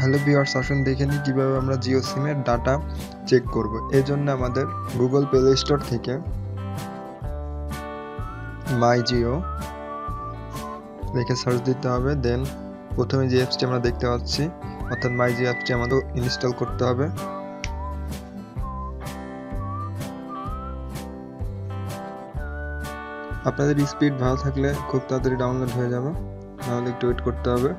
Hello viewers, আসুন দেখে নিই কীভাবে আমরা জিও সিমের ডাটা চেক করব। এর জন্য আমাদের গুগল প্লে স্টোর থেকে মাই জিও লিখে সার্চ দিতে হবে। দেন প্রথমে যে অ্যাপসটি আমরা দেখতে পাচ্ছি অর্থাৎ মাই জিও অ্যাপসটি আমাদের ইনস্টল করতে হবে। আপনাদের স্পিড ভালো থাকলে খুব তাড়াতাড়ি ডাউনলোড হয়ে যাবে, নাহলে একটু ওয়েট করতে হবে।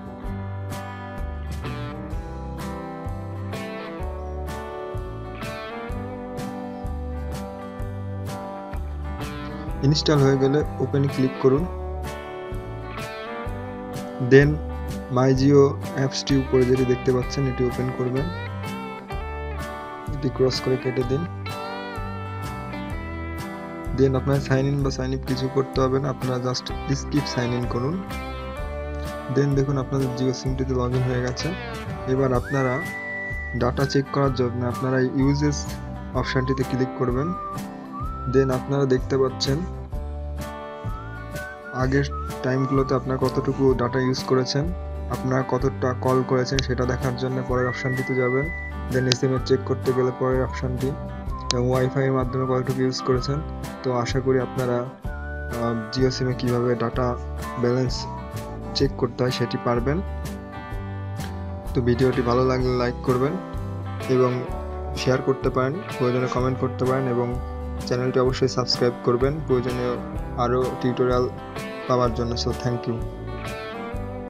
ইনস্টল হয়ে গেলে ওপেনে ক্লিক করুন। দেন মাই জিও অ্যাপসটি উপরে যেটি দেখতে পাচ্ছেন এটি ওপেন করবেন, এটি ক্রস করে কেটে দিন। দেন আপনার সাইন ইন বা সাইন আপ কিছু করতে হবে না, আপনারা জাস্ট স্কিপ সাইন ইন করুন। দেন দেখুন আপনাদের জিও সিমটিতে লগ ইন হয়ে গেছে। এবার আপনারা ডাটা চেক করার জন্য আপনারা ইউজেস অপশানটিতে ক্লিক করবেন। দেন আপনারা দেখতে পাচ্ছেন আগের টাইমগুলোতে আপনারা কতটুকু ডাটা ইউজ করেছেন, আপনারা কতটা কল করেছেন সেটা দেখার জন্য পরের অপশানটিতে যাবেন। দেন এসএমএস চেক করতে গেলে পরের অপশানটি, এবং ওয়াইফাইয়ের মাধ্যমে কতটুকু ইউজ করেছেন। তো আশা করি আপনারা জিও সিমে কীভাবে ডাটা ব্যালেন্স চেক করতে হয় সেটি পারবেন। তো ভিডিওটি ভালো লাগলে লাইক করবেন এবং শেয়ার করতে পারেন, প্রয়োজনে কমেন্ট করতে পারেন, এবং চ্যানেলটি অবশ্যই সাবস্ক্রাইব করবেন প্রয়োজনীয় আরও টিউটোরিয়াল পাওয়ার জন্য। So thank you.